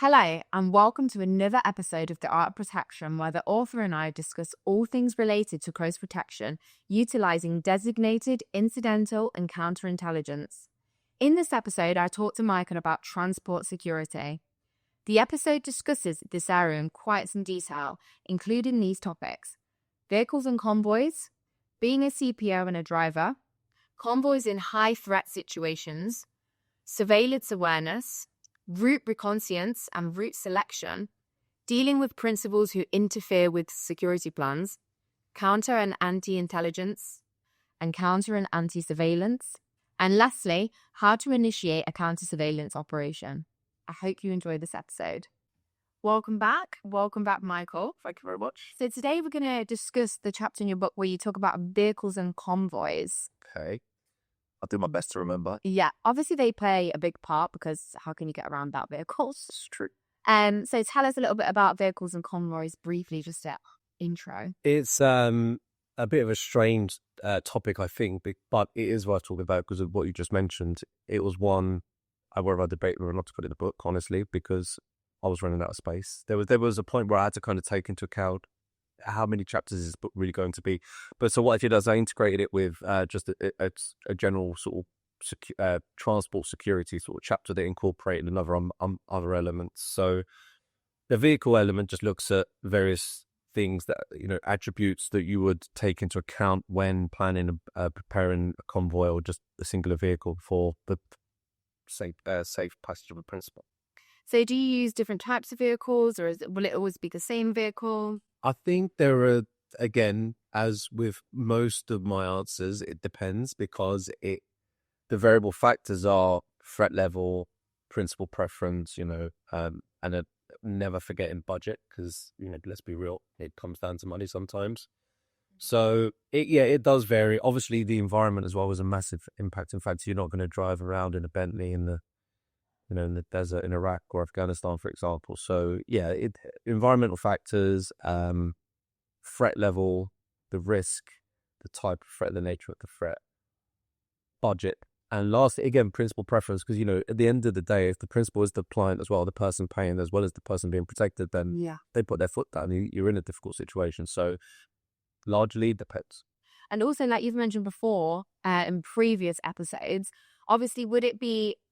Hello, and welcome to another episode of The Art of Protection, where the author and I discuss all things related to close protection, utilizing designated, incidental, and counterintelligence. In this episode, I talked to Michael about transport security. The episode discusses this area in quite some detail, including these topics: vehicles and convoys, being a CPO and a driver, convoys in high threat situations, surveillance awareness, route reconnaissance and route selection, dealing with principals who interfere with security plans, counter and anti-intelligence, and counter and anti-surveillance, and lastly, how to initiate a counter-surveillance operation. I hope you enjoyed this episode. Welcome back, Michael. Thank you very much. So today we're going to discuss the chapter in your book where you talk about vehicles and convoys. Okay. I'll do my best to remember. Yeah, obviously they play a big part because how can you get around without vehicles? It's true. So tell us a little bit about vehicles and convoys briefly, just an intro. It's a bit of a strange topic, I think, but it is worth talking about because of what you just mentioned. It was one I worried about debate whether or not to put in the book, honestly, because I was running out of space. There was a point where I had to kind of take into account how many chapters is this book really going to be. But so what I did is I integrated it with just a general sort of transport security sort of chapter that incorporated another other elements. So the vehicle element just looks at various things that, attributes that you would take into account when planning, preparing a convoy or just a singular vehicle for the safe passage of a principal. So do you use different types of vehicles, or will it always be the same vehicle? I think there are, again, as with most of my answers, it depends because the variable factors are threat level, principal preference, and never forgetting budget because, let's be real, it comes down to money sometimes. So, it does vary. Obviously, the environment as well is a massive impact. In fact, you're not going to drive around in a Bentley in the desert in Iraq or Afghanistan, for example. So environmental factors, threat level, the risk, the type of threat, the nature of the threat, budget, and lastly, again, principal preference. Because at the end of the day, if the principal is the client as well, the person paying as well as the person being protected, then they put their foot down. You're in a difficult situation. So largely depends. And also, like you've mentioned before in previous episodes, obviously,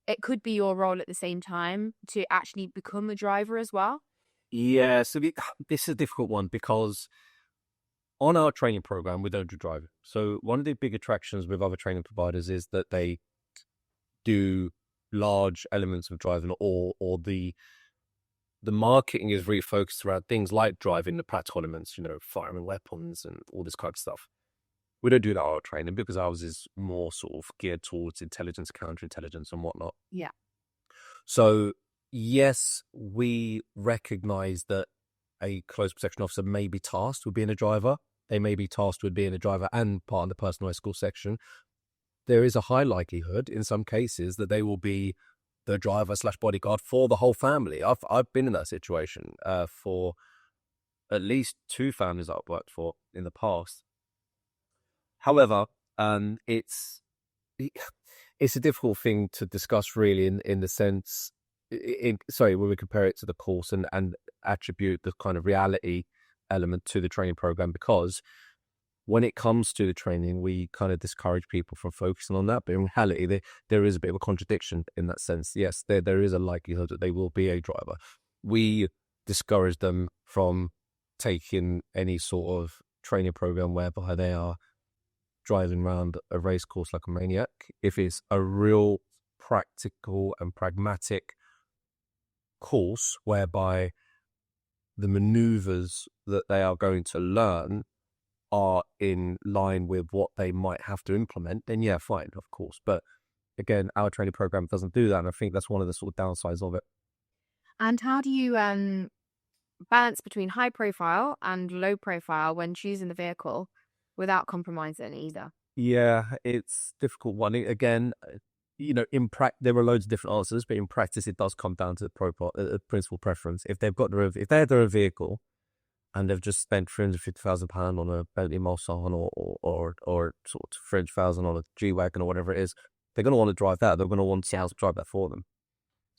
it could be your role at the same time to actually become a driver as well? Yeah, so this is a difficult one because on our training program, we don't do driving. So one of the big attractions with other training providers is that they do large elements of driving or the marketing is really focused around things like driving, the practical elements, firing weapons and all this kind of stuff. We don't do that our training because ours is more sort of geared towards intelligence, counterintelligence and whatnot. Yeah. So, yes, we recognize that a close protection officer may be tasked with being a driver. They may be tasked with being a driver and part of the personal escort section. There is a high likelihood in some cases that they will be the driver / bodyguard for the whole family. I've been in that situation for at least 2 families I've worked for in the past. However, it's a difficult thing to discuss really in the sense, when we compare it to the course and attribute the kind of reality element to the training program, because when it comes to the training, we kind of discourage people from focusing on that. But in reality, there is a bit of a contradiction in that sense. Yes, there is a likelihood that they will be a driver. We discourage them from taking any sort of training program whereby they are driving around a race course like a maniac. If it's a real practical and pragmatic course whereby the maneuvers that they are going to learn are in line with what they might have to implement, then yeah, fine, of course. But again, our training program doesn't do that, and I think that's one of the sort of downsides of it. And how do you balance between high profile and low profile when choosing the vehicle without compromising either? Yeah, it's a difficult one. Again, there are loads of different answers, but in practice, it does come down to the principal preference. If they had their own vehicle and they've just spent £350,000 on a Bentley Mulsanne or sort of £300,000 on a G-Wagon or whatever it is, they're going to want to drive that. They're going to want someone else to drive that for them.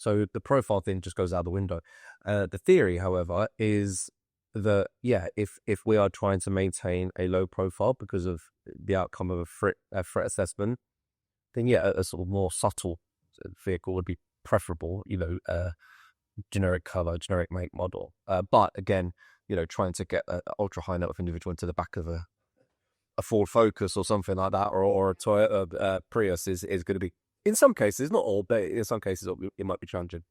So the profile thing just goes out the window. The theory, however, is that, if we are trying to maintain a low profile because of the outcome of a threat assessment, then a sort of more subtle vehicle would be preferable, generic color, generic make, model. But again, trying to get an ultra high net worth individual into the back of a Ford Focus or something like that, or a Toyota Prius is going to be, in some cases, not all, but in some cases it might be challenging.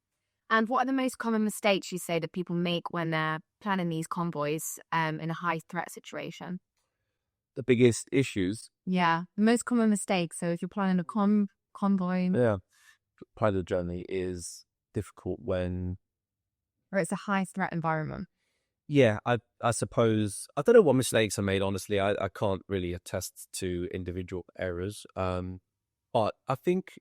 And what are the most common mistakes you say that people make when they're planning these convoys in a high threat situation? The biggest issues, Yeah, the most common mistakes. So if you're planning a convoy, part of the journey is difficult when, or it's a high threat environment. I suppose, I don't know what mistakes are made, honestly. I can't really attest to individual errors. But I think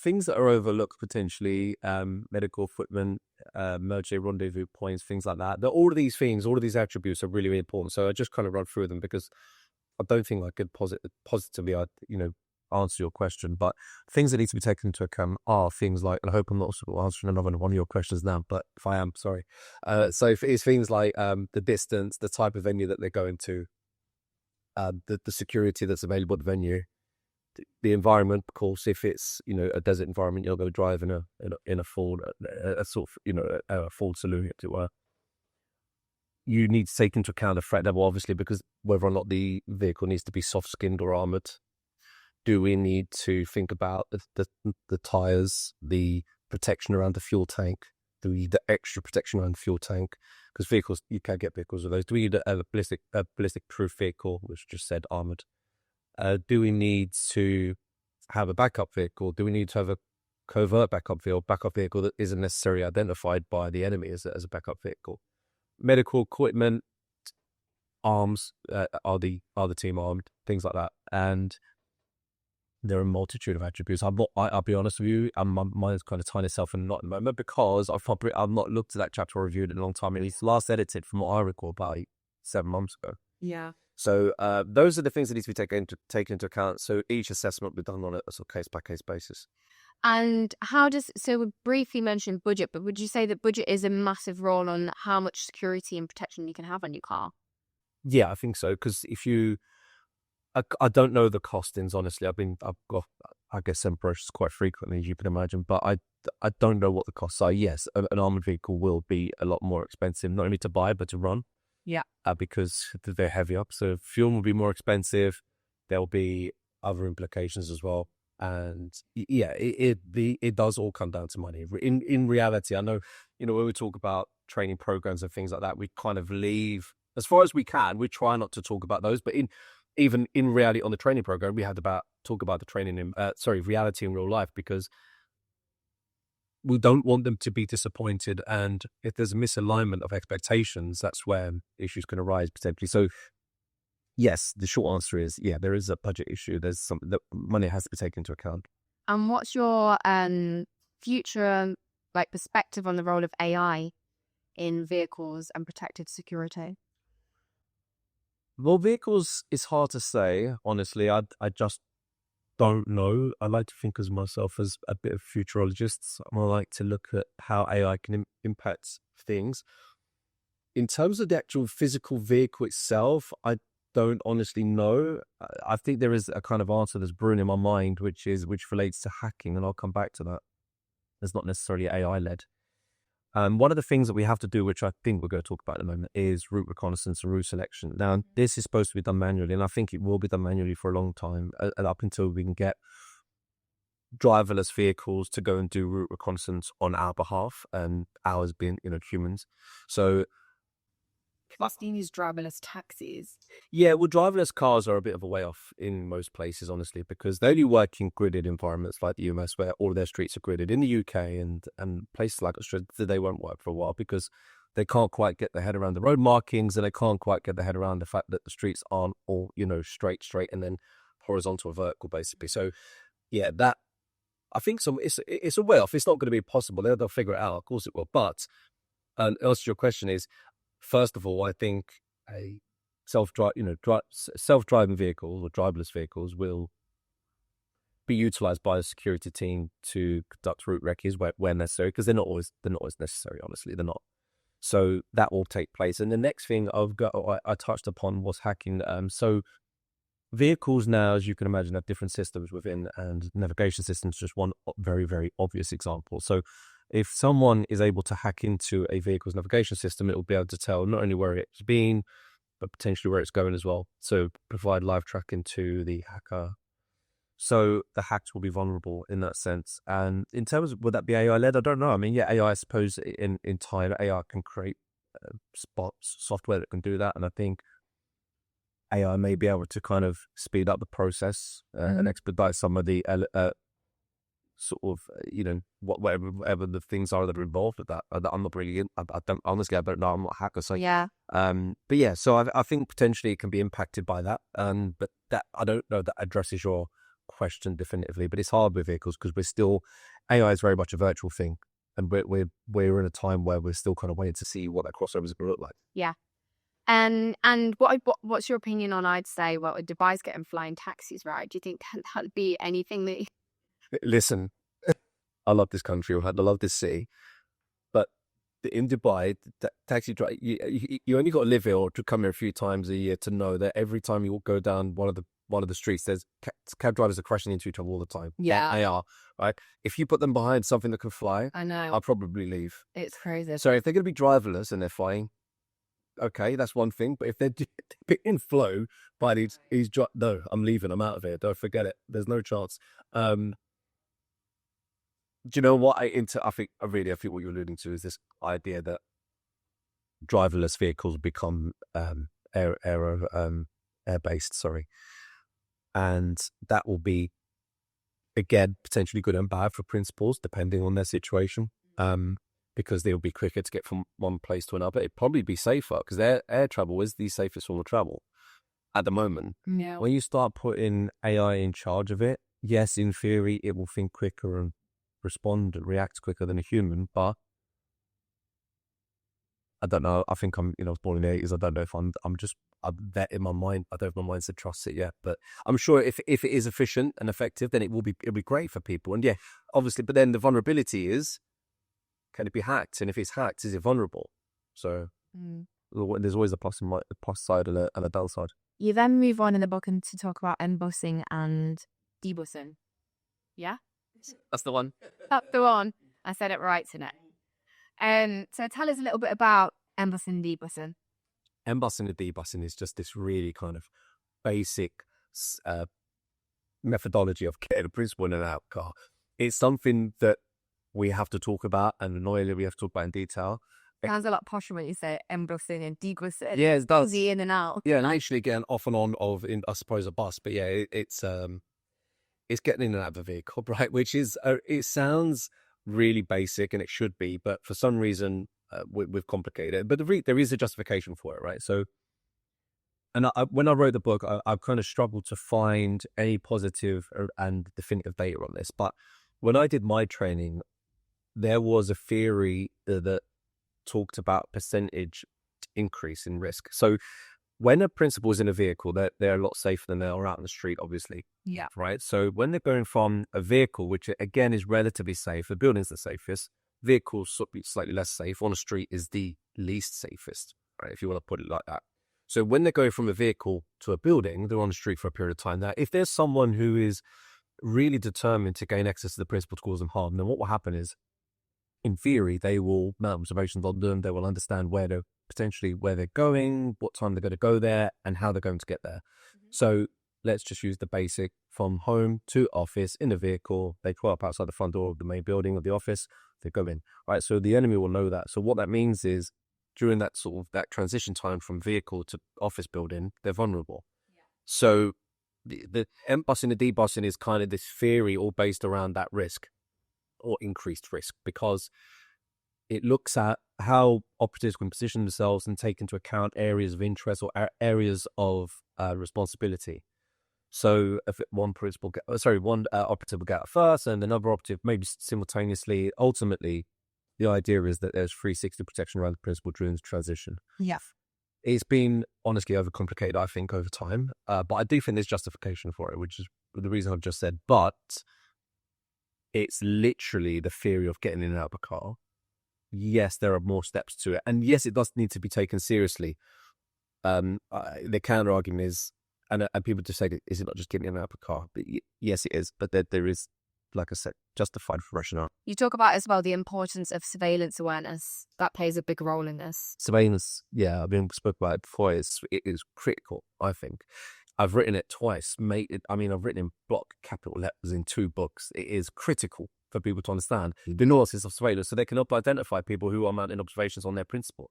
things that are overlooked potentially, medical equipment, emergency rendezvous points, things like that. All of these things, all of these attributes are really, really important. So I just kind of run through them because I don't think I could positively, answer your question. But things that need to be taken into account are things like, and I hope I'm not sort of answering another one of your questions now, but if I am, sorry. So it's things like the distance, the type of venue that they're going to, the security that's available at the venue, the environment. Of course, if it's a desert environment, you're going to drive in a Ford, a sort of a Ford saloon, as it were. You need to take into account the threat level, obviously, because whether or not the vehicle needs to be soft-skinned or armored. Do we need to think about the tires, the protection around the fuel tank? Do we need the extra protection around the fuel tank? Because vehicles, you can get vehicles with those. Do we need a ballistic proof vehicle, which just said armored? Do we need to have a backup vehicle? Do we need to have a covert backup vehicle that isn't necessarily identified by the enemy as a backup vehicle? Medical equipment, arms, are the team armed? Things like that. And there are a multitude of attributes. I'll be honest with you, my mind's kind of tying itself in a knot at the moment because I've not looked at that chapter or reviewed it in a long time. It's last edited, from what I recall, about 7 months ago. Yeah. So those are the things that need to be taken into account. So each assessment will be done on a sort of case-by-case basis. And so we briefly mentioned budget, but would you say that budget is a massive role on how much security and protection you can have on your car? Yeah, I think so. Because I don't know the costings, honestly. I've got, I guess, some purchases quite frequently, as you can imagine, but I don't know what the costs are. Yes, an armored vehicle will be a lot more expensive, not only to buy, but to run. Yeah. Because they're heavier. So fuel will be more expensive. There'll be other implications as well. And it does all come down to money. In reality, I know, when we talk about training programs and things like that, we kind of leave, as far as we can, we try not to talk about those. But even in reality, on the training program, we had talk about the training in reality in real life, because we don't want them to be disappointed. And if there's a misalignment of expectations, that's where issues can arise potentially. So yes, the short answer is, there is a budget issue. There's the money has to be taken into account. And what's your future perspective on the role of AI in vehicles and protected security? Well, vehicles is hard to say, honestly. I just don't know. I like to think of myself as a bit of futurologist. I like to look at how AI can impact things. In terms of the actual physical vehicle itself, I don't honestly know. I think there is a kind of answer that's brewing in my mind, which relates to hacking, and I'll come back to that. It's not necessarily AI-led. One of the things that we have to do, which I think we're going to talk about at the moment, is route reconnaissance and route selection. Now, this is supposed to be done manually, and I think it will be done manually for a long time, up until we can get driverless vehicles to go and do route reconnaissance on our behalf, and ours being, humans. So Plus, you use driverless taxis. yeah, well, driverless cars are a bit of a way off in most places, honestly, because they only work in gridded environments like the US, where all of their streets are gridded. In the UK and places like Australia, they won't work for a while because they can't quite get their head around the road markings, and they can't quite get their head around the fact that the streets aren't all, straight, and then horizontal or vertical, basically. So yeah, that, I think it's a way off. It's not going to be possible. They'll figure it out. Of course it will. But, and answer your question is, first of all, I think a self-driving vehicles or driverless vehicles will be utilized by a security team to conduct route recces where necessary, because they're not always necessary. Honestly, they're not. So that will take place. And the next thing I touched upon was hacking. So vehicles now, as you can imagine, have different systems within, and navigation systems just one very, very obvious example. So if someone is able to hack into a vehicle's navigation system, it will be able to tell not only where it's been, but potentially where it's going as well. So provide live tracking to the hacker. So the hacks will be vulnerable in that sense. And in terms of, would that be AI-led? I don't know. I mean, yeah, AI, I suppose, in time, AI can create software that can do that. And I think AI may be able to kind of speed up the process and expedite some of the sort of, whatever the things are that are involved with that. I'm not really, I don't, honestly, I don't know. I'm not a hacker. So, Yeah. but yeah, so I think potentially it can be impacted by that. But that, I don't know that addresses your question definitively, but it's hard with vehicles because AI is very much a virtual thing. And we're in a time where we're still kind of waiting to see what that crossover is going to look like. Yeah. And what's your opinion on, I'd say, well, Dubai's getting flying taxis, right? Do you think that'd be anything that... Listen, I love this country. I love this city. But in Dubai, taxi driver, you only got to live here or to come here a few times a year to know that every time you go down one of the streets, there's cab drivers are crashing into each other all the time. Yeah. They are, right? If you put them behind something that can fly, I know. I'll probably leave. It's crazy. So if they're going to be driverless and they're flying, okay, that's one thing. But if they're being flown by no, I'm leaving. I'm out of here. Don't forget it. There's no chance. Do you know what I think what you're alluding to is this idea that driverless vehicles become air-based, and that will be, again, potentially good and bad for principals depending on their situation, because they'll be quicker to get from one place to another. It'd probably be safer because air travel is the safest form of travel at the moment. Yeah. When you start putting AI in charge of it, yes, in theory, it will think quicker and respond and react quicker than a human, but I don't know. I think I was born in the 80s. I don't know if I'm that in my mind. I don't have my mind to trust it yet, but I'm sure if it is efficient and effective, then it'll be great for people. And yeah, obviously, but then the vulnerability is, can it be hacked? And if it's hacked, is it vulnerable? So there's always a plus side and a downside. You then move on in the book and to talk about embossing and debussing. Yeah? That's the one. That's the one. I said it right tonight. So tell us a little bit about embossing and debussing. Embossing and debussing is just this really kind of basic methodology of getting a principal in and out car. It's something that we have to talk about, and annoyingly we have to talk about in detail. Sounds a lot posher when you say embossing and debussing. Yeah, it does. Easy in and out. Yeah, and actually getting off and on I suppose, a bus. But yeah, it's getting in and out of a vehicle, right? Which is, it sounds really basic, and it should be, but for some reason we've complicated it. But there is a justification for it, right? So, and when I wrote the book, I kind of struggled to find any positive and definitive data on this. But when I did my training, there was a theory that talked about percentage increase in risk. So when a principal is in a vehicle, they're a lot safer than they are out in the street, obviously. Yeah. Right. So when they're going from a vehicle, which again is relatively safe, the building's the safest, vehicles slightly less safe, on a street is the least safest, right? If you want to put it like that. So when they're going from a vehicle to a building, they're on the street for a period of time. Now, if there's someone who is really determined to gain access to the principal to cause them harm, then what will happen is, in theory, they will mount observations on them. They will understand where they're going, what time they're going to go there, and how they're going to get there. So let's just use the basic: from home to office in a vehicle. They pull up outside the front door of the main building of the office. They go in, right? So the enemy will know that. So what that means is, during that that transition time from vehicle to office building, they're vulnerable. Yeah. So the embossing and debussing is kind of this theory all based around that risk, or increased risk, because it looks at how operatives can position themselves and take into account areas of interest or areas of responsibility. So if one operative will get out first, and another operative maybe simultaneously. Ultimately, the idea is that there's 360 protection around the principal during the transition. Yeah. It's been honestly overcomplicated, I think, over time. But I do think there's justification for it, which is the reason I've just said, but it's literally the theory of getting in and out of a car. Yes, there are more steps to it. And yes, it does need to be taken seriously. The counter argument is, and people just say, is it not just getting in and out of a car? But yes, it is. But there is, like I said, justified rationale. You talk about as well the importance of surveillance awareness. That plays a big role in this. Surveillance, yeah, I've been spoke about it before. It is critical, I think. I've written it twice. I've written in block capital letters in 2 books. It is critical for people to understand the nuances of surveillance so they can help identify people who are mounting observations on their principal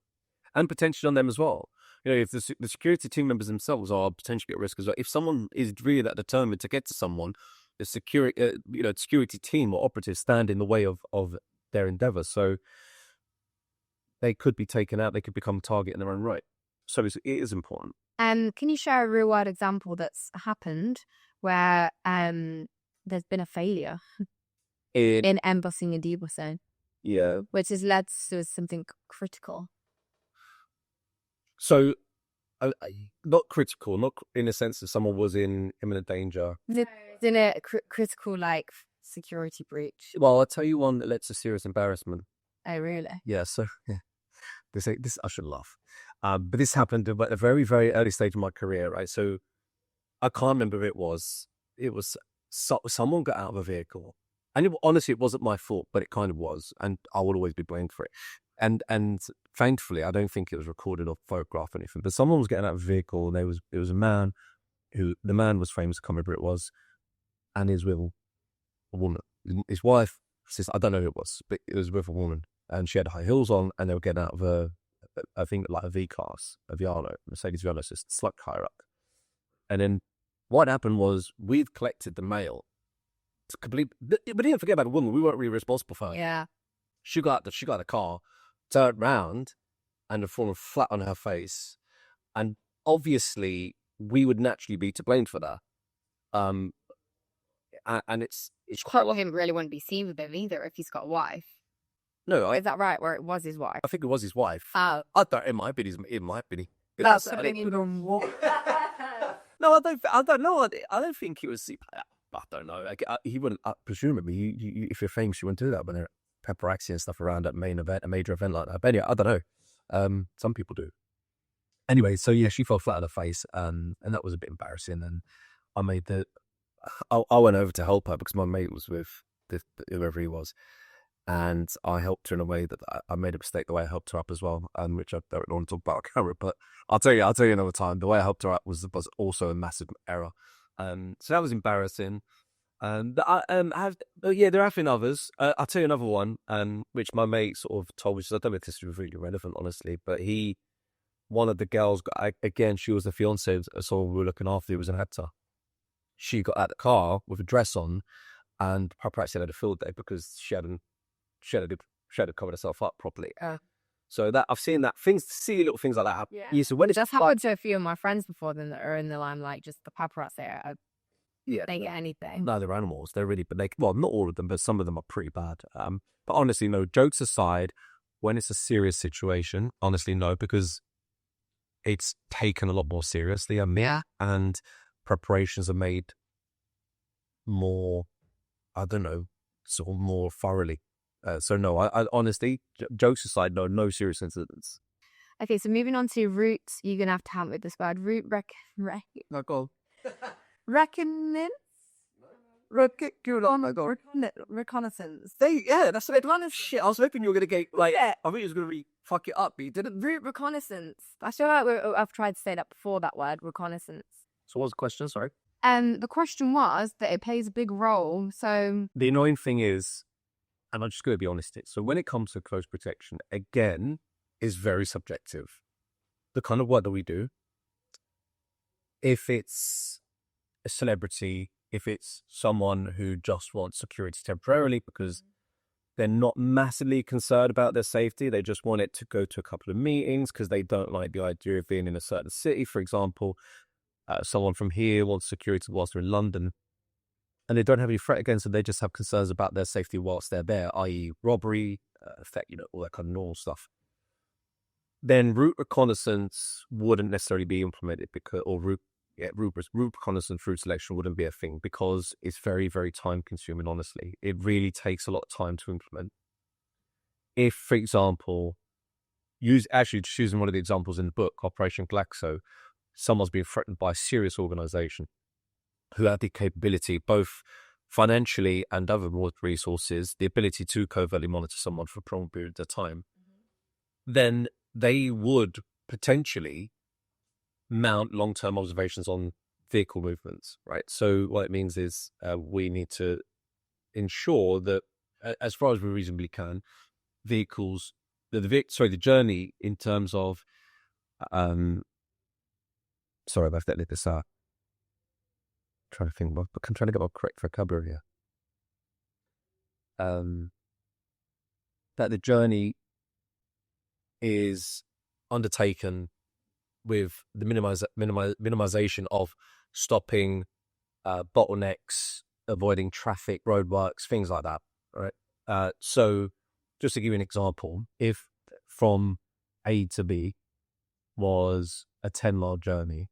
and potentially on them as well. You know, if the security team members themselves are potentially at risk as well. If someone is really that determined to get to someone, the security team or operatives stand in the way of their endeavours. So they could be taken out. They could become a target in their own right. So it is important. Can you share a real world example that's happened where there's been a failure in embossing and debossing? Yeah. Which has led to something critical. So, not critical, not in the sense that someone was in imminent danger. In a critical, like, security breach. Well, I'll tell you one that led to serious embarrassment. Oh, really? Yeah, so, yeah. This I should laugh. But this happened at a very, very early stage of my career, right? So, I can't remember who it was. It was someone got out of a vehicle. And honestly, it wasn't my fault, but it kind of was. And I will always be blamed for it. And thankfully, I don't think it was recorded or photographed or anything. But someone was getting out of a vehicle. And it was a man the man was famous. I can't remember who it was. And he was with a woman. His wife, I don't know who it was, but it was with a woman. And she had high heels on, and they were getting out of I think like a V-Class, a Viano, Mercedes Viano, so it's slightly higher up. And then what happened was we'd collected the mail. It's complete, but didn't forget about the woman. We weren't really responsible for her. Yeah. She got the car, turned round, and had fallen flat on her face. And obviously, we would naturally be to blame for that. And it's quite Well, him really wouldn't be seen with him either if he's got a wife. No, Is that right? Where it was his wife? I think it was his wife. Oh. I thought it might be. It might be. That's I something you don't want. No, I don't know. I don't think he was. I don't know. He wouldn't. Presumably, you, if you're famous, you wouldn't do that when there are paparazzi and stuff around at a major event like that. But anyway, I don't know. Some people do. Anyway, so yeah, she fell flat on her face, and that was a bit embarrassing. And I went over to help her because my mate was with whoever he was. And I helped her in a way that I made a mistake the way I helped her up as well, which I don't want to talk about on camera, but I'll tell you another time. The way I helped her up was also a massive error. So that was embarrassing. And there have been others. I'll tell you another one, which my mate sort of told me, I don't know if this is really relevant, honestly, but one of the girls, again, she was the fiance of someone we were looking after who was an actor. She got out of the car with a dress on, and paparazzi had a field day because she hadn't covered herself up properly. So that I've seen that see little things like that happen. Yeah. So when it's That's happened to a few of my friends before then that are in the limelight, just the paparazzi yeah, they get anything. No, they're animals. They're really, but not all of them, but some of them are pretty bad. But honestly, no, jokes aside, when it's a serious situation, honestly, no, because it's taken a lot more seriously. And preparations are made more, I don't know, sort of more thoroughly. So no, I honestly, jokes aside, no serious incidents. Okay, so moving on to routes, you're gonna have to help me with this word. Route No, go on. reconnaissance. Reconnaissance. That's a line of shit. I was hoping you were gonna get I think it was gonna be fuck it up, but you didn't. Route reconnaissance. I feel like I've tried to say that before. That word reconnaissance. So what's the question? Sorry. The question was that it plays a big role. So the annoying thing is, and I'm just going to be honest, so when it comes to close protection, again, is very subjective. The kind of work that we do, if it's a celebrity, if it's someone who just wants security temporarily because they're not massively concerned about their safety, they just want it to go to a couple of meetings because they don't like the idea of being in a certain city, for example. Someone from here wants security whilst they're in London, and they don't have any threat against them. They just have concerns about their safety whilst they're there, i.e. robbery, theft, all that kind of normal stuff. Then route reconnaissance wouldn't necessarily be implemented or route route reconnaissance, route selection wouldn't be a thing because it's very, very time consuming, honestly. It really takes a lot of time to implement. If, for example, choosing one of the examples in the book, Operation Glaxo, someone's been threatened by a serious organization who have the capability, both financially and other resources, the ability to covertly monitor someone for prolonged periods of time, then they would potentially mount long-term observations on vehicle movements, right? So what it means is we need to ensure that, as far as we reasonably can, vehicles, the journey in terms of, sorry, I've left this out. Trying to think, I'm trying to get my correct vocabulary here. That the journey is undertaken with the minimization of stopping, bottlenecks, avoiding traffic, roadworks, things like that, right? So just to give you an example, if from A to B was a 10-mile journey,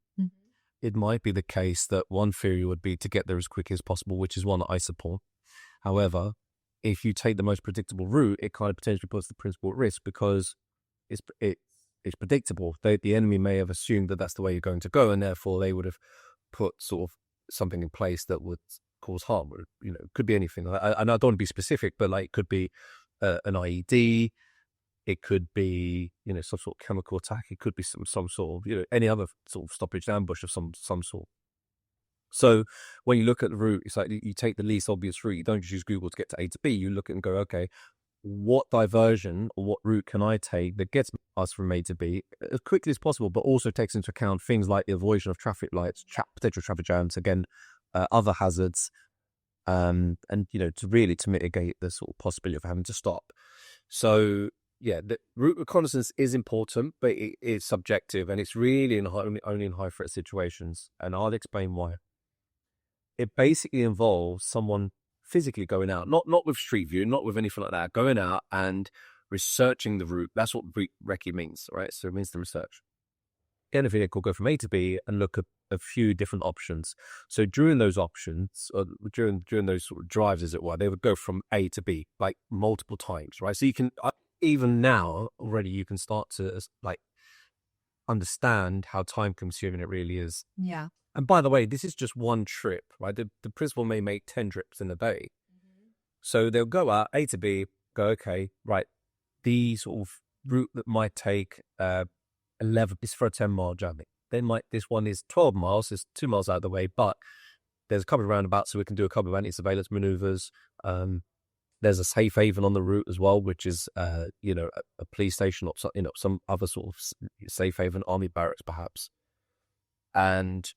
it might be the case that one theory would be to get there as quickly as possible, which is one that I support. However, if you take the most predictable route, it kind of potentially puts the principal at risk because it's predictable. The enemy may have assumed that that's the way you're going to go, and therefore they would have put sort of something in place that would cause harm. You know, it could be anything. And I don't want to be specific, but like it could be an IED. It could be, you know, some sort of chemical attack. It could be some sort of, you know, any other sort of stoppage ambush of some sort. So when you look at the route, it's like you take the least obvious route. You don't just use Google to get to A to B. You look at and go, okay, what diversion or what route can I take that gets us from A to B as quickly as possible, but also takes into account things like the avoidance of traffic lights, potential traffic jams, again, other hazards, and you know, to mitigate the sort of possibility of having to stop. So yeah, the route reconnaissance is important, but it is subjective, and it's really only in high threat situations, and I'll explain why. It basically involves someone physically going out, not with Street View, not with anything like that, going out and researching the route. That's what recce means, right? So it means the research. Get a vehicle, go from A to B, and look at a few different options. So during those options, or during those sort of drives, as it were, they would go from A to B like multiple times, right? So you can even now already you can start to like understand how time consuming it really is. Yeah. And by the way, this is just one trip, right? The principal may make 10 trips in a day. So they'll go out A to B, go, okay, right, the sort of route that might take 11 is for a 10-mile journey. This one is 12 miles, it's 2 miles out of the way, but there's a couple of roundabouts, so we can do a couple of anti-surveillance maneuvers. There's a safe haven on the route as well, which is, you know, a police station or some other sort of safe haven, army barracks perhaps. And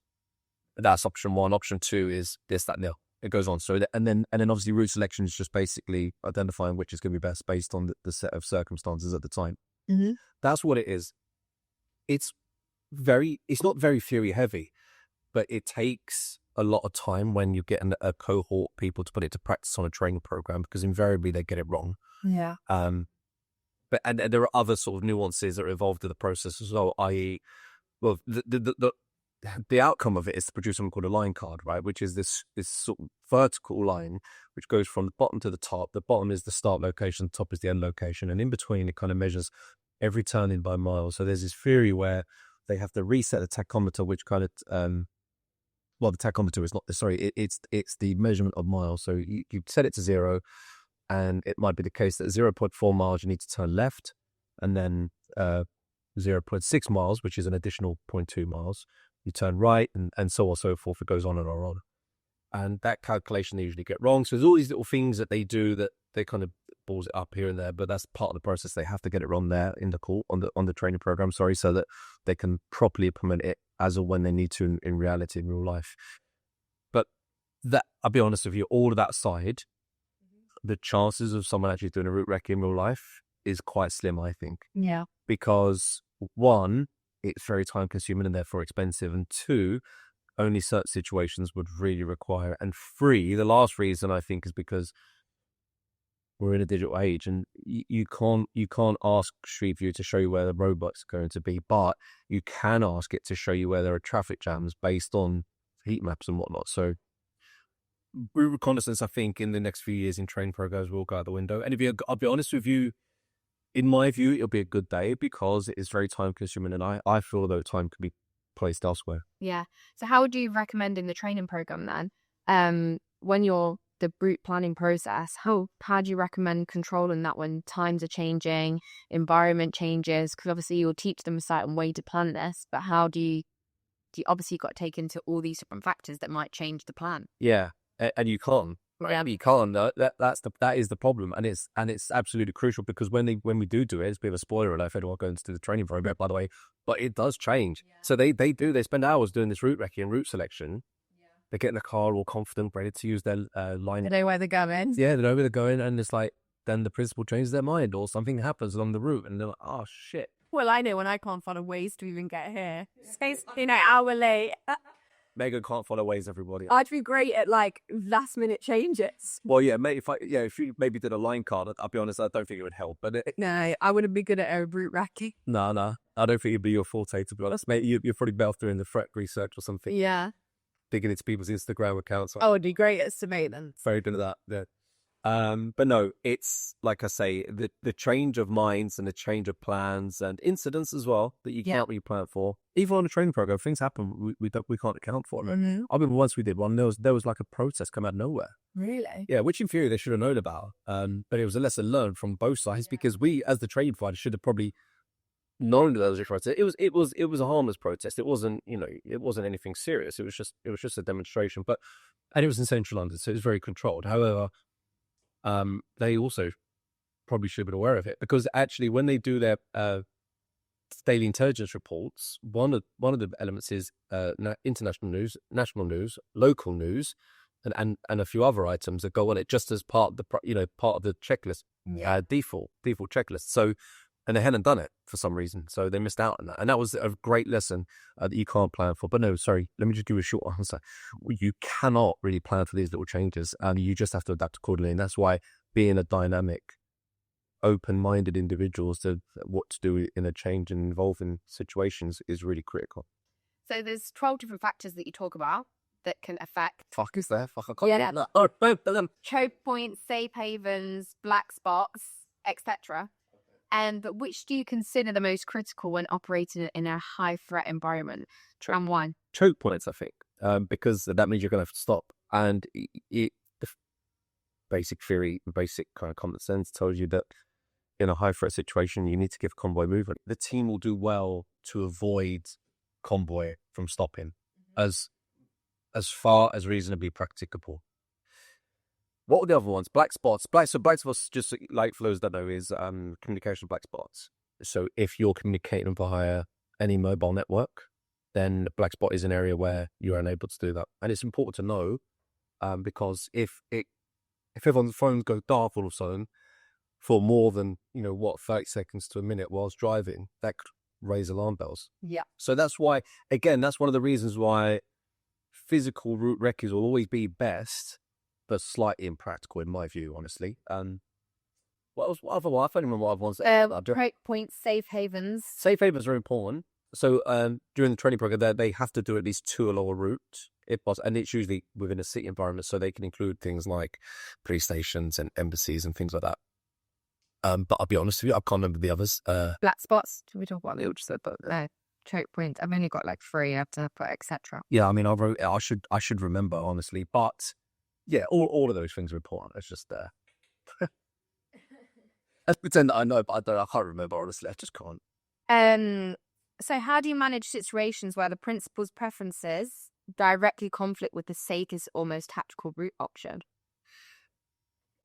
that's option one. Option two is this, that, and the other. It goes on. So, and then obviously route selection is just basically identifying which is going to be best based on the set of circumstances at the time. Mm-hmm. That's what it is. It's not very theory heavy, but it takes a lot of time when you get a cohort of people to put it to practice on a training program, because invariably they get it wrong. Yeah. But there are other sort of nuances that are involved in the process as well, i.e., well, the outcome of it is to produce something called a line card, right? Which is this sort of vertical line which goes from the bottom to the top. The bottom is the start location, the top is the end location, and in between it kind of measures every turn in by miles. So there's this theory where they have to reset the tachometer, which kind of the tachometer is not it's the measurement of miles. So you set it to 0, and it might be the case that 0.4 miles you need to turn left, and then 0.6 miles, which is an additional 0.2 miles, you turn right, and so on and so forth. It goes on and on. And that calculation they usually get wrong. So there's all these little things that they do that they kind of balls it up here and there, but that's part of the process. They have to get it wrong there in the call on the training program, so that they can properly implement it as or when they need to in reality, in real life. But that, I'll be honest with you, all of that aside, the chances of someone actually doing a route recce in real life is quite slim, I think. Yeah. Because one, it's very time consuming and therefore expensive, and two, only certain situations would really require it. And three, the last reason I think is because we're in a digital age, and you can't ask Street View to show you where the roadblocks are going to be, but you can ask it to show you where there are traffic jams based on heat maps and whatnot. So route reconnaissance, I think, in the next few years in training programs will go out the window. And I'll be honest with you, in my view, it'll be a good day because it is very time consuming, and I feel though time could be placed elsewhere. Yeah. So how would you recommend in the training program then? When you're the route planning process, how do you recommend controlling that when times are changing, environment changes? Because obviously you'll teach them a certain way to plan this, but how do you obviously got to take into all these different factors that might change the plan? Yeah, and you can't. Yeah. You can't. That is the problem, and it's absolutely crucial because when we do it, it's a bit of a spoiler alert if anyone goes into the training program, by the way. But it does change. Yeah. So they spend hours doing this route recce and route selection. Yeah. They get in the car all confident, ready to use their line. They know where they're going. Yeah, they know where they're going, and it's like then the principal changes their mind or something happens along the route, and they're like, oh shit. Well, I know when I can't find a ways to even get here. It's, hour late. Megan can't follow ways, everybody. I'd be great at like last minute changes. Well, yeah, mate. If you maybe did a line card, I'll be honest, I don't think it would help. But no, I wouldn't be good at a route recce. No, I don't think it'd be your forte, to be honest, mate. You're probably better off doing the threat research or something. Yeah, digging into people's Instagram accounts. Oh, it'd be great at estimate then. Very good at that. Yeah. But no, it's like I say, the change of minds and the change of plans and incidents as well that you can't really plan for. Even on a training program, things happen we can't account for. Mm-hmm. I remember once we did one, there was like a protest come out of nowhere. Really? Yeah, which in theory they should have known about. But it was a lesson learned from both sides because we, as the training provider, should have probably known that there was a protest. It was a harmless protest. It wasn't anything serious. It was just a demonstration. And it was in central London, so it was very controlled. However, they also probably should have been aware of it because actually when they do their daily intelligence reports, one of the elements is international news, national news, local news, and a few other items that go on it just as part of the checklist, default checklist. So, and they hadn't done it for some reason, so they missed out on that. And that was a great lesson that you can't plan for. But no, sorry, let me just give you a short answer. You cannot really plan for these little changes, and you just have to adapt accordingly. And that's why being a dynamic, open-minded individuals to what to do in a change and involving situations is really critical. So there's 12 different factors that you talk about that can affect. Fuck is there? Fuck, I can't do that. Oh, both of them. Choke points, safe havens, black spots, etc. But which do you consider the most critical when operating in a high threat environment? And why? Choke points, I think, because that means you're going to have to stop. And the basic theory, basic kind of common sense tells you that in a high threat situation, you need to give convoy movement. The team will do well to avoid convoy from stopping as far as reasonably practicable. What were the other ones? Black spots. Black spots, just like for those that know, is communication black spots. So if you're communicating via any mobile network, then the black spot is an area where you're unable to do that. And it's important to know because if everyone's phones go dark all of a sudden for more than 30 seconds to a minute whilst driving, that could raise alarm bells. Yeah. So that's why, again, that's one of the reasons why physical route recces will always be best, but slightly impractical in my view, honestly. What other one? I don't remember what other ones. Break points, safe havens. Safe havens are important. So during the training program, they have to do at least 2 along a route, if possible, and it's usually within a city environment, so they can include things like police stations and embassies and things like that. But I'll be honest with you, I can't remember the others. Black spots. Did we talk about the just but choke points? I've only got like 3. I have to put etc. Yeah, I mean, I wrote. I should remember honestly, but yeah, all of those things are important. It's just let's pretend that I know, but I can't remember honestly. I just can't. So how do you manage situations where the principal's preferences directly conflict with the safest, almost tactical route option?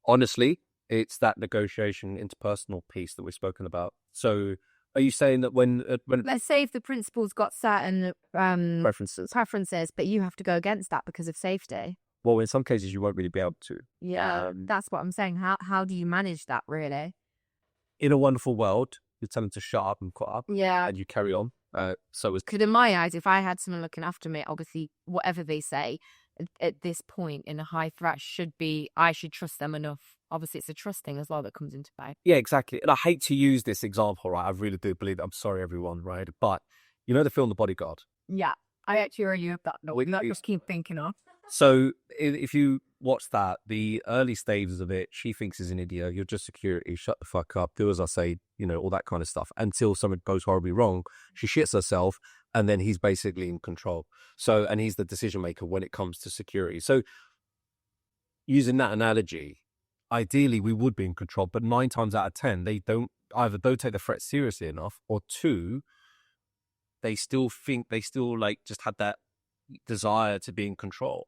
Honestly, it's that negotiation, interpersonal piece that we've spoken about. So are you saying that when let's say if the principal's got certain preferences, but you have to go against that because of safety? Well, in some cases, you won't really be able to. Yeah, that's what I'm saying. How do you manage that, really? In a wonderful world, you tell them to shut up and cut up. Yeah. And you carry on. Because in my eyes, if I had someone looking after me, obviously, whatever they say, at this point in a high threat I should trust them enough. Obviously, it's a trust thing as well that comes into play. Yeah, exactly. And I hate to use this example, right? I really do believe I'm sorry, everyone, right? But you know the film The Bodyguard? Yeah, I actually already have that note. That just keep thinking of. So if you watch that, the early stages of it, she thinks he's an idiot. You're just security. Shut the fuck up. Do as I say. You know, all that kind of stuff. Until something goes horribly wrong, she shits herself, and then he's basically in control. So, and he's the decision maker when it comes to security. So, using that analogy, ideally we would be in control, but 9 times out of 10, they don't take the threat seriously enough, or 2, they still like just had that desire to be in control.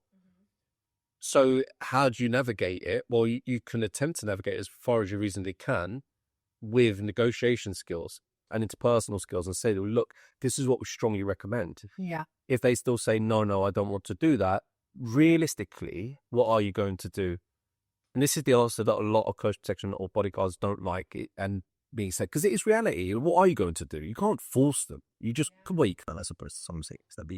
So how do you navigate it? Well, you can attempt to navigate as far as you reasonably can with negotiation skills and interpersonal skills, and say, look, this is what we strongly recommend. Yeah. If they still say, no, I don't want to do that, realistically, what are you going to do? And this is the answer that a lot of close protection or bodyguards don't like it and being said, because it is reality. What are you going to do? You can't force them. You just, well, you can, I suppose, to some extent,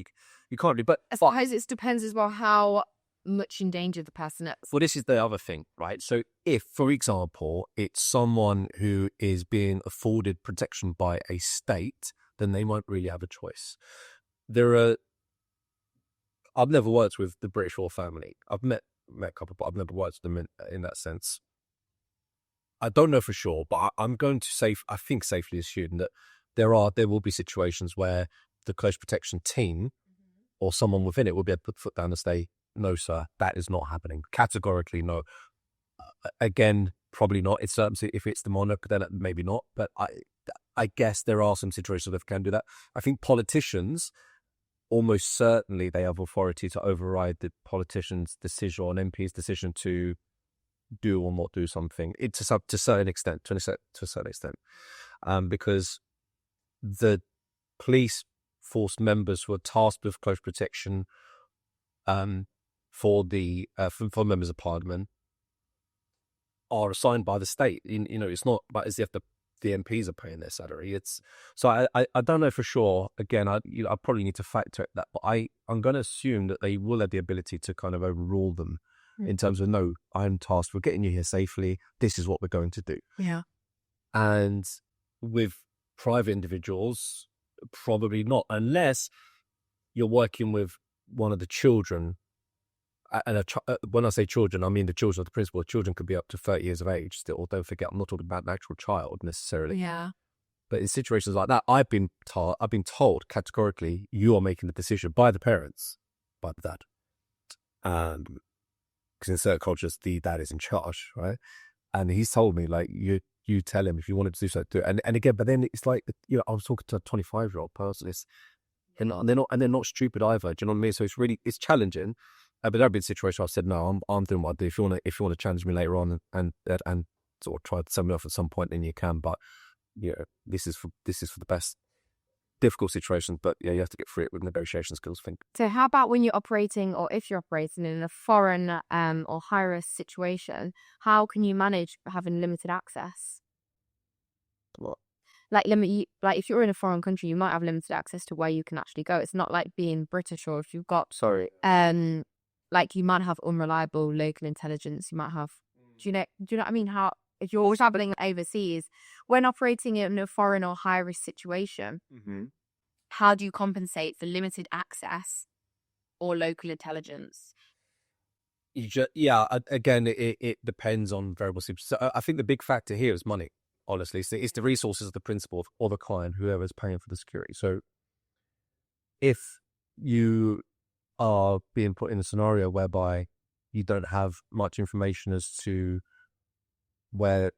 you can't do. But I suppose it depends as well how much in danger the person is. Well, this is the other thing, right? So if, for example, it's someone who is being afforded protection by a state, then they won't really have a choice. I've never worked with the British royal family. I've met a couple, but I've never worked with them in that sense. I don't know for sure, but I'm going to I think safely assume that there will be situations where the close protection team or someone within it will be able to put the foot down and say, no, sir, that is not happening. Categorically, no. Again, probably not. It's certainly, if it's the monarch, then maybe not. But I guess there are some situations where they can do that. I think politicians, almost certainly they have authority to override the politician's decision or an MP's decision to do or not do something. To a certain extent, because the police force members who are tasked with close protection for members of parliament are assigned by the state. It's not as if the MPs are paying their salary. It's so I don't know for sure. Again, I probably need to factor that, but I'm going to assume that they will have the ability to kind of overrule them in terms of, no, I'm tasked with getting you here safely. This is what we're going to do. Yeah. And with private individuals, probably not, unless you're working with one of the children. And when I say children, I mean the children of the principal. Children could be up to 30 years of age still. Don't forget, I'm not talking about an actual child necessarily. Yeah. But in situations like that, I've been told categorically, you are making the decision by the parents, by the dad. Because in certain cultures, the dad is in charge, right? And he's told me, like, you tell him if you wanted to do so, do it. And again, but then it's like, I was talking to a 25-year-old person, and they're not stupid either. Do you know what I mean? So it's challenging. But there have been situations where I've said, no, I'm doing what I do. If you want to challenge me later on and sort of try to send me off at some point, then you can. But this is for the best. Difficult situations, but yeah, you have to get through it with negotiation skills, I think. So how about when you're operating, or if you're operating in a foreign or high risk situation, how can you manage having limited access? What? Like if you're in a foreign country, you might have limited access to where you can actually go. It's not like being British, or if you've got like you might have unreliable local intelligence. You might have do you know what I mean? How if you're traveling overseas, when operating in a foreign or high risk situation, how do you compensate for limited access or local intelligence? Again, it depends on variables. So I think the big factor here is money. Honestly, so it's the resources of the principal or the client, whoever's paying for the security. So if you are being put in a scenario whereby you don't have much information as to where,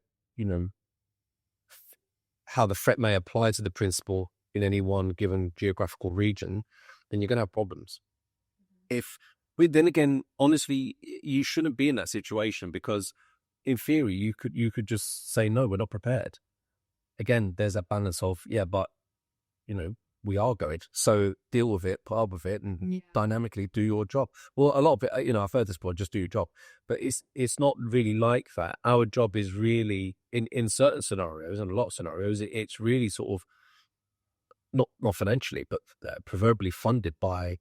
how the threat may apply to the principal in any one given geographical region, then you're going to have problems. Then again, honestly, you shouldn't be in that situation, because in theory, you could just say, no, we're not prepared. Again, there's a balance of, but, we are going. So deal with it, put up with it, and dynamically do your job. Well, a lot of it, I've heard this before, just do your job. But it's not really like that. Our job is really, in certain scenarios, and a lot of scenarios, it's really sort of, not financially, but proverbially funded by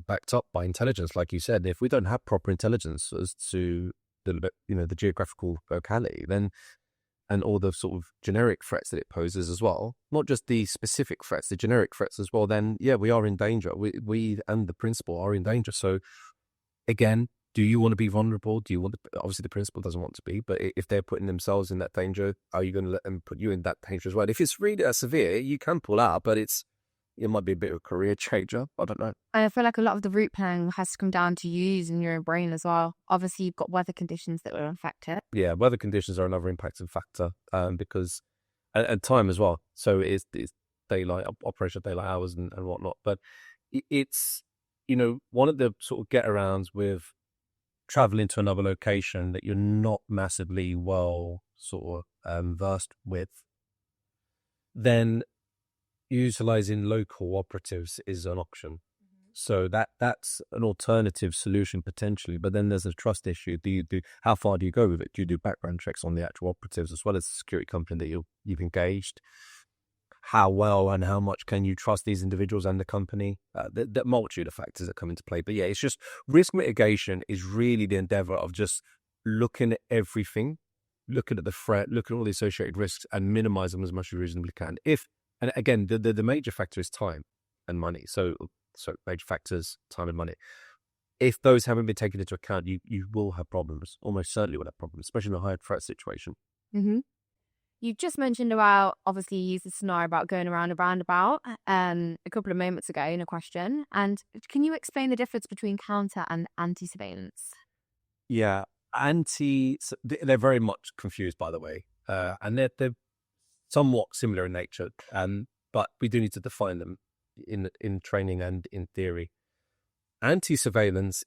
backed up by intelligence, like you said. If we don't have proper intelligence as to the geographical locality, then and all the sort of generic threats that it poses as well, not just the specific threats, the generic threats as well, then yeah, we are in danger. We and the principal are in danger. So again, do you want to be vulnerable? Do you want to, obviously the principal doesn't want to be, but if they're putting themselves in that danger, are you going to let them put you in that danger as well? If it's really severe, you can pull out, but it might be a bit of a career changer. I don't know. And I feel like a lot of the route planning has to come down to you using your own brain as well. Obviously, you've got weather conditions that will affect it. Yeah, weather conditions are another impacting factor because and time as well. So it's daylight, operational daylight hours and whatnot. But it's, one of the sort of get-arounds with traveling to another location that you're not massively well sort of versed with, then utilizing local operatives is an option. So that's an alternative solution potentially, but then there's a trust issue. How far do you go with it? Do you do background checks on the actual operatives as well as the security company that you've engaged? How well and how much can you trust these individuals and the company? The multitude of factors that come into play. But yeah, it's just risk mitigation is really the endeavor of just looking at everything, looking at the threat, looking at all the associated risks and minimize them as much as you reasonably can. And again, the major factor is time and money. So major factors, time and money. If those haven't been taken into account, you will have problems. Almost certainly will have problems, especially in a high threat situation. Mm-hmm. You've just mentioned about, obviously, you used the scenario about going around a roundabout a couple of moments ago in a question. And can you explain the difference between counter and anti-surveillance? Yeah, they're very much confused, by the way. And they're somewhat similar in nature, but we do need to define them in training and in theory. Anti-surveillance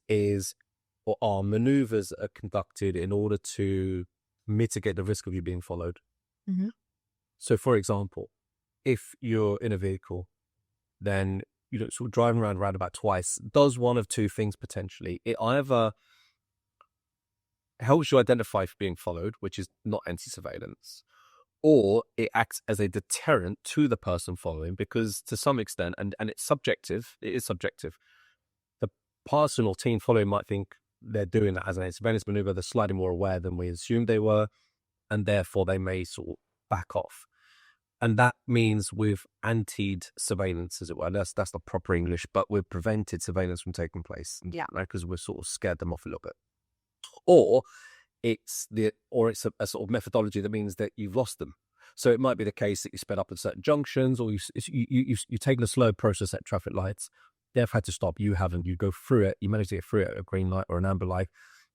are maneuvers that are conducted in order to mitigate the risk of you being followed. Mm-hmm. So, for example, if you're in a vehicle, then sort of driving around about twice does one of two things potentially. It either helps you identify for being followed, which is not anti-surveillance, or it acts as a deterrent to the person following, because to some extent, and it's subjective, it is subjective, the person or team following might think they're doing that as an anti-surveillance maneuver, they're slightly more aware than we assumed they were, and therefore they may sort of back off. And that means we've antied surveillance, as it were. That's the proper English, but we've prevented surveillance from taking place. Yeah. Right? Because we've sort of scared them off a little bit. Or it's a sort of methodology that means that you've lost them. So it might be the case that you sped up at certain junctions, or you've taken a slow process at traffic lights. They've had to stop. You haven't. You go through it. You manage to get through it at a green light or an amber light.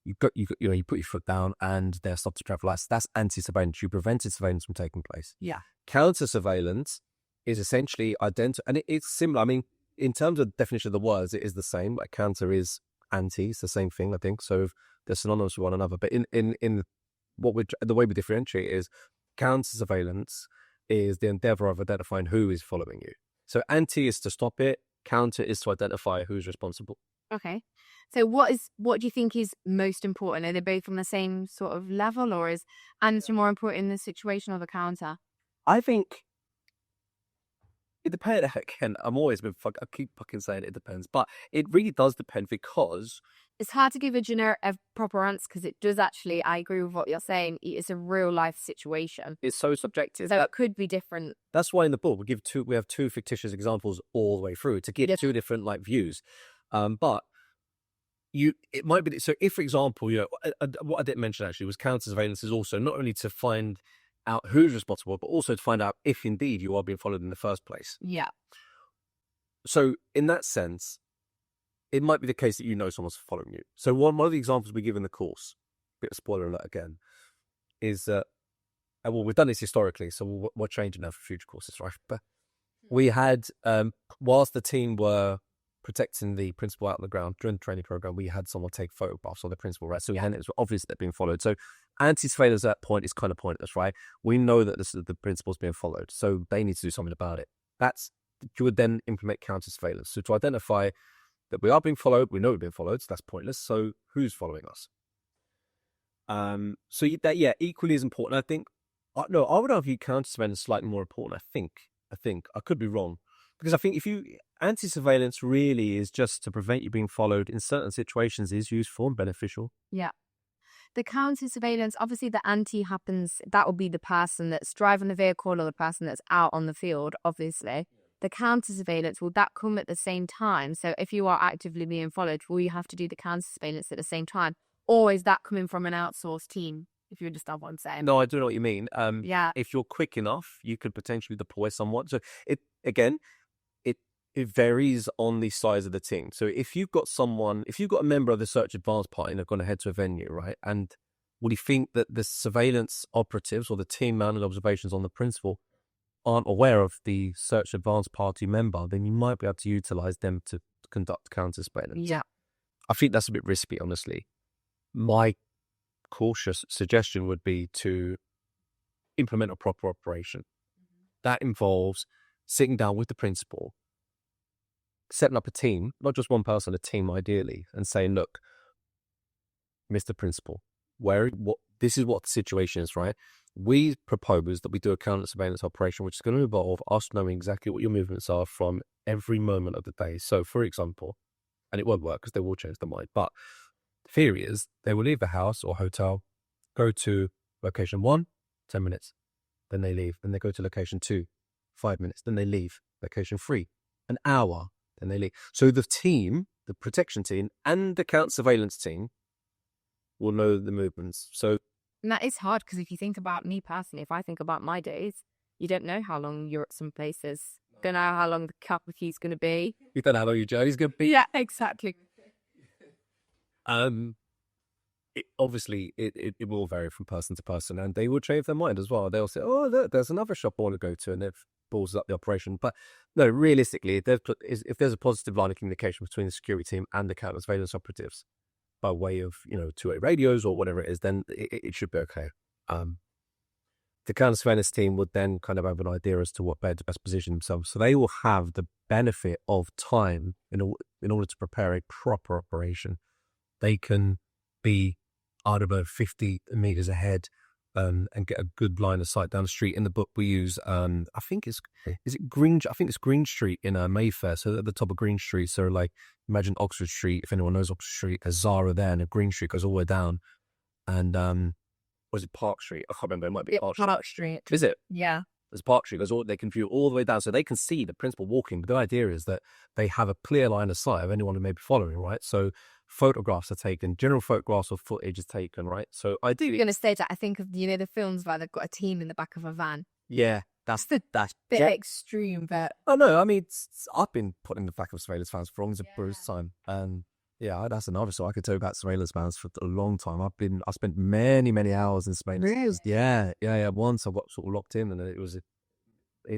You put your foot down and they're stopped at traffic lights. That's anti-surveillance. You prevented surveillance from taking place. Yeah. Counter-surveillance is essentially identical, and it's similar. I mean, in terms of definition of the words, it is the same. Like counter is anti. It's the same thing, I think. So they're synonymous with one another. But in the way we differentiate is counter-surveillance is the endeavor of identifying who is following you. So anti is to stop it. Counter is to identify who's responsible. Okay. So what do you think is most important? Are they both on the same sort of level, or is anti more important in the situation or the counter? I think it depends. Again, I keep fucking saying it depends, but it really does depend, because it's hard to give a proper answer, because it does actually, I agree with what you're saying, it's a real life situation. It's so subjective. So it could be different. That's why in the book we have two fictitious examples all the way through to give two different views. But it might be, so if, for example, what I didn't mention actually was counter surveillance is also not only to find out who's responsible, but also to find out if indeed you are being followed in the first place. Yeah. So in that sense, it might be the case that someone's following you. So one of the examples we give in the course, bit of spoiler alert again, is that, we've done this historically, so we're changing now for future courses, right? But we had, whilst the team were protecting the principal out on the ground during the training program, we had someone take photographs of the principal, right? So it was obvious they're being followed. So anti-surveillance at that point is kind of pointless, right? We know that the principal's being followed, so they need to do something about it. You would then implement counter-surveillance. So to identify that we are being followed, we know we're being followed, so that's pointless. So who's following us? So that, equally is important. I think, I would argue counter-surveillance is slightly more important. I think, I could be wrong, Because I think anti-surveillance really is just to prevent you being followed in certain situations is useful and beneficial. Yeah. The counter surveillance, obviously the anti happens, that will be the person that's driving the vehicle or the person that's out on the field, obviously. The counter surveillance, will that come at the same time? So if you are actively being followed, will you have to do the counter surveillance at the same time? Or is that coming from an outsourced team, if you understand what I'm saying? No, I do know what you mean. Yeah. If you're quick enough, you could potentially deploy someone. So it varies on the size of the team. So if you've got a member of the search advance party and they're going to head to a venue, right? And would you think that the surveillance operatives or the team mounted observations on the principal aren't aware of the search advance party member, then you might be able to utilize them to conduct counter surveillance. Yeah. I think that's a bit risky, honestly. My cautious suggestion would be to implement a proper operation. That involves sitting down with the principal, setting up a team, not just one person, a team ideally, and saying, look, Mr. Principal, this is what the situation is, right? We propose that we do a counter surveillance operation, which is going to involve us knowing exactly what your movements are from every moment of the day. So, for example, and it won't work because they will change their mind, but the theory is they will leave the house or hotel, go to location 1, 10 minutes, then they leave. Then they go to location 2, 5 minutes, then they leave. Location 3, an hour, then they leave. So the team, the protection team and the counter surveillance team will know the movements. So And that is hard because if you think about me personally, if I think about my days, you don't know how long you're at some places. Don't know how long the cup of tea is going to be. you don't know how long your journey's going to be. Yeah, exactly. Obviously, it will vary from person to person, and they will change their mind as well. They'll say, "Oh, look, there's another shop I want to go to," and it balls up the operation. But no, realistically, if there's a positive line of communication between the security team and the counter surveillance operatives by way of two-way radios or whatever it is, then it should be okay. The counter surveillance team would then kind of have an idea as to what better to best position themselves, so they will have the benefit of time in order to prepare a proper operation. They can be, I don't know, 50 meters ahead and get a good line of sight down the street. In the book we use, I think it's Green Street in Mayfair. So at the top of Green Street, so like imagine Oxford Street. If anyone knows Oxford Street, there's Zara there, and Green Street goes all the way down. And was it Park Street? I can't remember. It might be Park Street. Is it? Yeah. There's Park Street. They can view all the way down, so they can see the principal walking. But the idea is that they have a clear line of sight of anyone who may be following, right? So photographs are taken, general photographs or footage is taken, right? So ideally, You're going to say that I think of the films where they've got a team in the back of a van. yeah, that's Bit extreme, but Oh no, I mean I've been put in the back of surveillance vans for a long time, and yeah, that's another. So I could tell you about surveillance vans for a long time. I spent many hours in surveillance. Really? Yeah. Once I got sort of locked in, and it was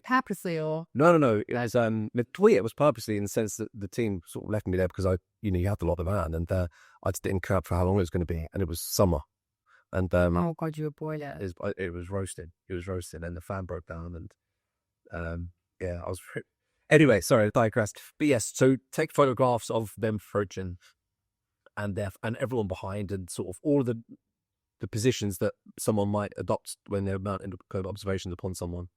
purposely or No. It was purposely in the sense that the team sort of left me there because you had to lock the van, and I just didn't care for how long it was going to be, and it was summer, and oh god, you were a boiler. it was roasted. It was roasted, and the fan broke down, and yeah, I was. Anyway, sorry, I digressed. But yes, so take photographs of them approaching, and everyone behind, and sort of all of the positions that someone might adopt when they're mounting observations upon someone.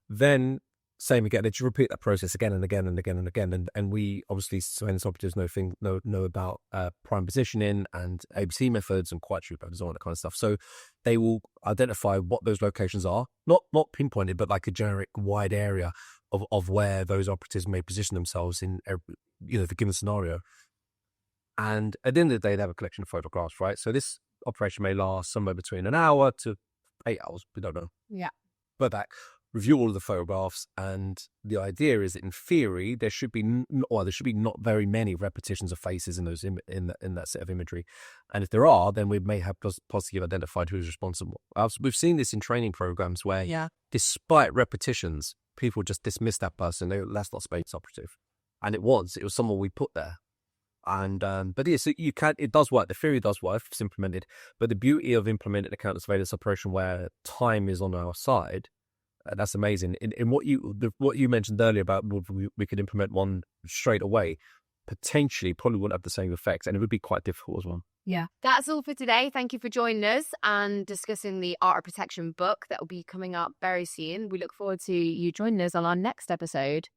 Then, same again, they just repeat that process again and again and again and again. And we obviously, surveillance operatives know about prime positioning and ABC methods and quiet troop methods and all that kind of stuff. So they will identify what those locations are, not pinpointed, but like a generic wide area of where those operatives may position themselves in the given scenario. And at the end of the day, they have a collection of photographs, right? So this operation may last somewhere between an hour to 8 hours. We don't know. Yeah. But that review all of the photographs, and the idea is that in theory there should be not very many repetitions of faces in those in that set of imagery, and if there are, then we may have possibly identified who's responsible. We've seen this in training programs where, despite repetitions, people just dismiss that person. That's not space operative, and it was someone we put there. And but yeah, so it does work. The theory does work if it's implemented, but the beauty of implementing a counter surveillance operation where time is on our side. That's amazing. In what you mentioned earlier about we could implement one straight away, potentially probably wouldn't have the same effects, and it would be quite difficult as well. Yeah. That's all for today. Thank you for joining us and discussing the Art of Protection book that will be coming up very soon. We look forward to you joining us on our next episode.